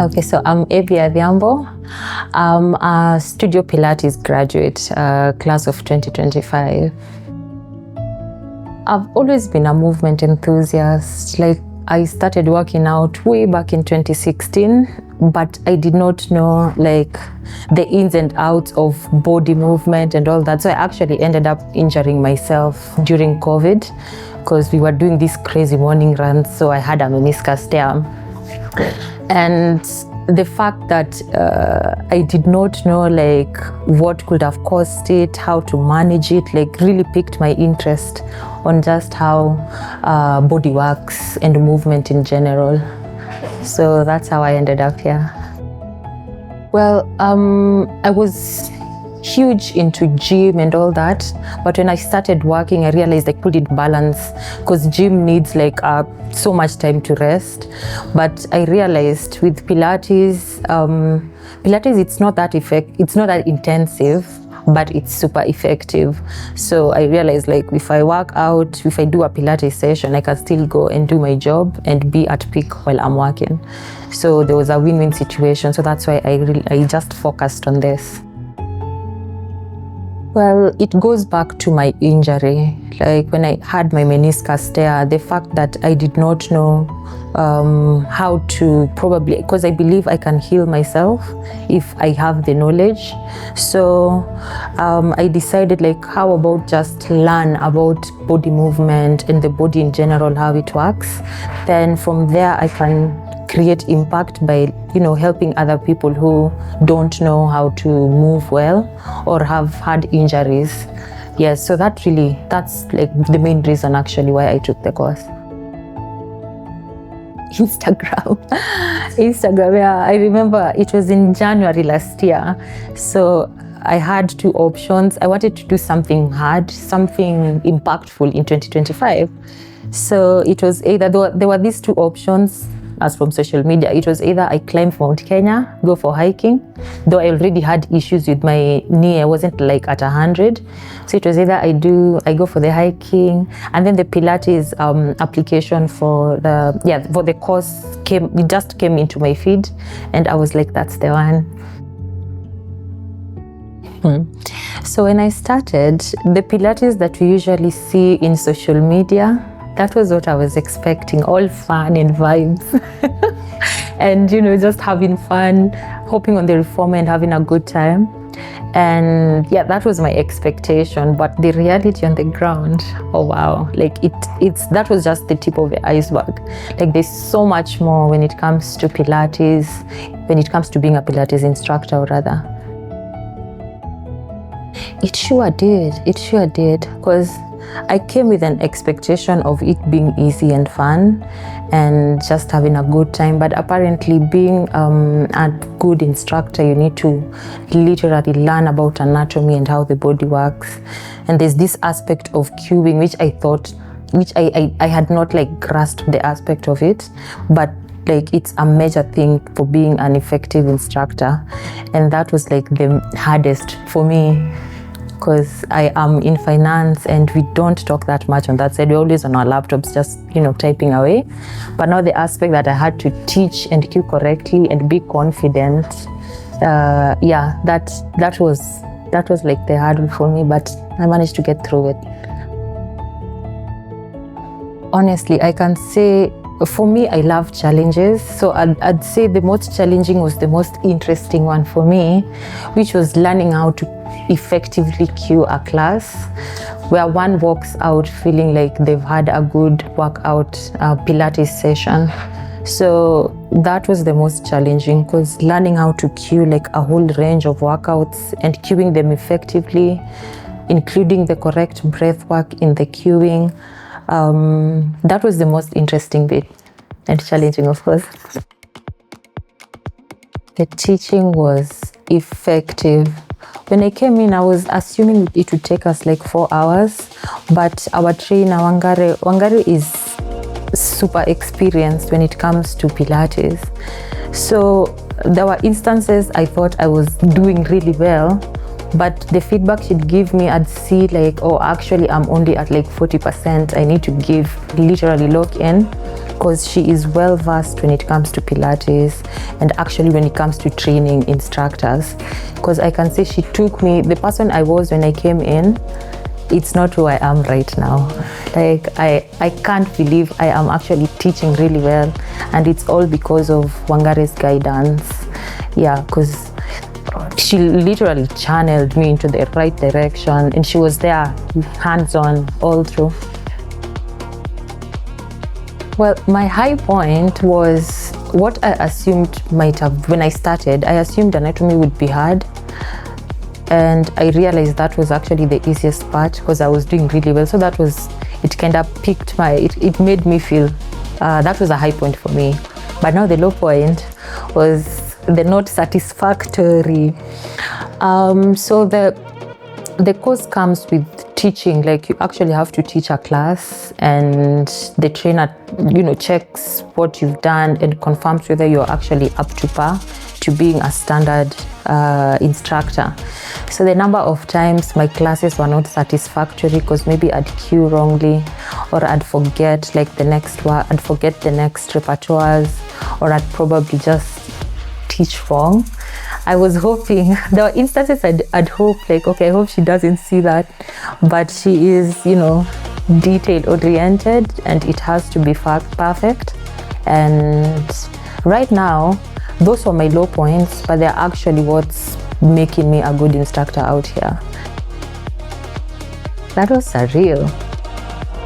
Okay, so I'm Ebby Adhiambo. I'm a Studio Pilates graduate, class of 2025. I've always been a movement enthusiast. Like, I started working out way back in 2016, but I did not know like the ins and outs of body movement and all that. So I actually ended up injuring myself during COVID because we were doing these crazy morning runs. So I had a meniscus tear. And the fact that I did not know like what could have caused it, how to manage it, like really piqued my interest on just how body works and movement in general. So that's how I ended up here. Well, I was huge into gym and all that, but when I started working I realized I couldn't balance because gym needs like so much time to rest. But I realized with Pilates, it's not that intensive, but it's super effective. So I realized like if I work out, if I do a Pilates session, I can still go and do my job and be at peak while I'm working. So there was a win-win situation. So that's why I just focused on this. Well, it goes back to my injury. Like when I had my meniscus tear, the fact that I did not know how to because I believe I can heal myself if I have the knowledge. So I decided like, how about just learn about body movement and the body in general, how it works. Then from there I can create impact by helping other people who don't know how to move well or have had injuries. Yes, so that's like the main reason actually why I took the course. Instagram, yeah. I remember it was in January last year. So I had two options. I wanted to do something hard, something impactful in 2025. So it was either, there were these two options. As from social media, it was either I climb Mount Kenya, go for hiking, though I already had issues with my knee. I wasn't like at 100. So it was either I go for the hiking, and then the Pilates application for the course just came into my feed, and I was like, that's the one. So when I started, the Pilates that we usually see in social media, that was what I was expecting, all fun and vibes. And just having fun, hopping on the reformer and having a good time. And yeah, that was my expectation. But the reality on the ground, oh wow, like that was just the tip of the iceberg. Like there's so much more when it comes to Pilates, when it comes to being a Pilates instructor rather. It sure did, because I came with an expectation of it being easy and fun and just having a good time. But apparently being a good instructor, you need to literally learn about anatomy and how the body works. And there's this aspect of cueing, which I had not like grasped the aspect of it, but like it's a major thing for being an effective instructor. And that was like the hardest for me, because I am in finance and we don't talk that much on that side. We're always on our laptops just typing away. But now the aspect that I had to teach and cue correctly and be confident, that was like the hardest for me, but I managed to get through it. Honestly, I can say for me, I love challenges. So I'd say the most challenging was the most interesting one for me, which was learning how to effectively cue a class where one walks out feeling like they've had a good workout Pilates session. So that was the most challenging, because learning how to cue like a whole range of workouts and cueing them effectively, including the correct breath work in the cueing, that was the most interesting bit and challenging, of course. The teaching was effective. When I came in, I was assuming it would take us like 4 hours, but our trainer, Wangari is super experienced when it comes to Pilates. So there were instances I thought I was doing really well, but the feedback she'd give me, I'd see like, oh, actually I'm only at like 40%. I need to literally lock in, because she is well versed when it comes to Pilates and actually when it comes to training instructors, because I can say she took me, the person I was when I came in, it's not who I am right now. Like I can't believe I am actually teaching really well, and it's all because of Wangare's guidance. Yeah, because she literally channeled me into the right direction, and she was there hands-on all through. Well, my high point was what I assumed might have, when I started, I assumed anatomy would be hard. And I realized that was actually the easiest part because I was doing really well. So that was, it kind of picked my, it made me feel, that was a high point for me. But now the low point was the not satisfactory. So the course comes with teaching, like you actually have to teach a class, and the trainer, checks what you've done and confirms whether you're actually up to par to being a standard instructor. So the number of times my classes were not satisfactory because maybe I'd cue wrongly, or I'd forget like the next one, I'd forget the next repertoires, or I'd probably just teach wrong. I was hoping, there were instances I'd hope like, okay, I hope she doesn't see that, but she is, detail oriented, and it has to be perfect. And right now, those were my low points, but they're actually what's making me a good instructor out here. That was surreal.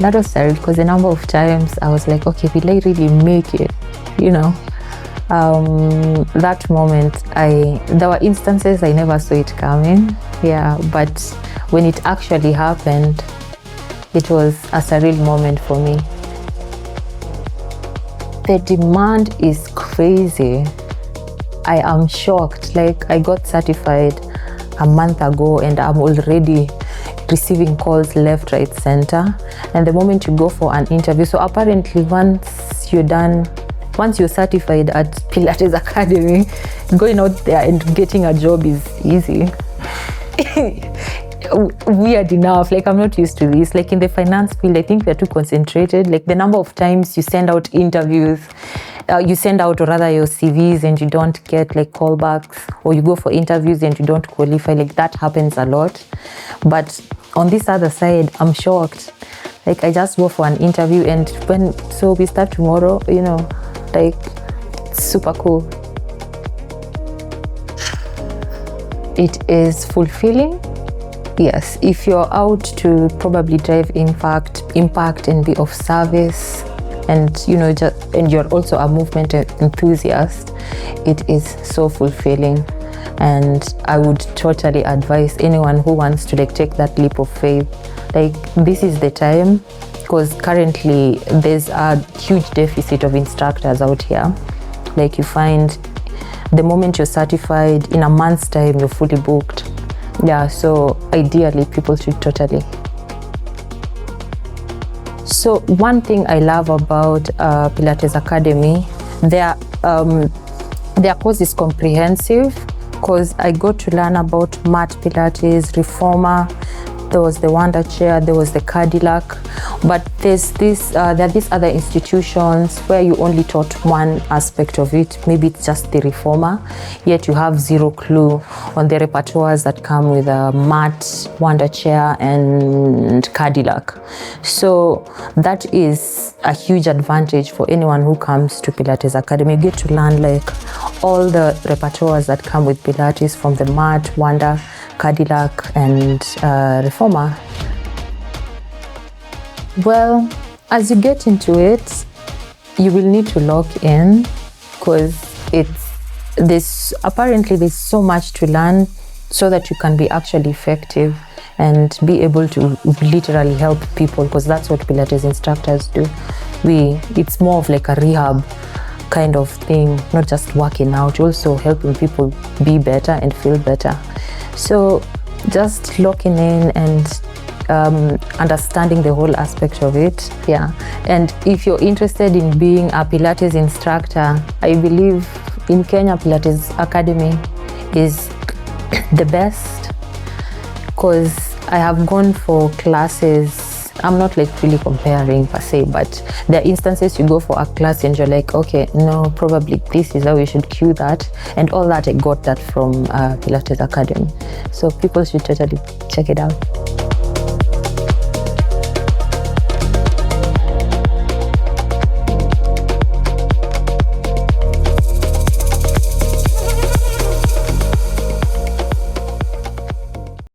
That was surreal because the number of times I was like, okay, will I really make it? That moment, there were instances I never saw it coming. Yeah, but when it actually happened, it was a surreal moment for me. The demand is crazy. I am shocked. Like, I got certified a month ago and I'm already receiving calls left, right, center. And the moment you go for an interview, so apparently once you're certified at Pilates Academy, going out there and getting a job is easy. Weird enough, like I'm not used to this. Like in the finance field, I think we're too concentrated. Like the number of times you send out interviews, or rather your CVs and you don't get like callbacks, or you go for interviews and you don't qualify, like that happens a lot. But on this other side, I'm shocked. Like I just go for an interview and so we start tomorrow, like super cool. It is fulfilling. Yes, if you're out to probably drive impact and be of service, and and you're also a movement enthusiast, it is so fulfilling. And I would totally advise anyone who wants to take that leap of faith, like this is the time, because currently there's a huge deficit of instructors out here. Like you find the moment you're certified, in a month's time you're fully booked. Yeah, so ideally people should totally. So one thing I love about Pilates Academy, their course is comprehensive, because I got to learn about mat Pilates, reformer, there was the Wonder Chair, there was the Cadillac, but there are these other institutions where you only taught one aspect of it. Maybe it's just the reformer, yet you have zero clue on the repertoires that come with a mat, Wonder Chair, and Cadillac. So that is a huge advantage for anyone who comes to Pilates Academy. You get to learn like all the repertoires that come with Pilates, from the mat, Wonder, Cadillac, and reformer. Well, as you get into it, you will need to lock in, because there's so much to learn, so that you can be actually effective and be able to literally help people, because that's what Pilates instructors do. It's more of like a rehab kind of thing, not just working out, also helping people be better and feel better. So just locking in and understanding the whole aspect of it. Yeah, and if you're interested in being a Pilates instructor, I believe in Kenya Pilates Academy is the best, because I have gone for classes I'm not like really comparing per se, but there are instances you go for a class and you're like, okay, no, probably this is how you should cue that, and all that. I got that from Pilates Academy, so people should totally check it out.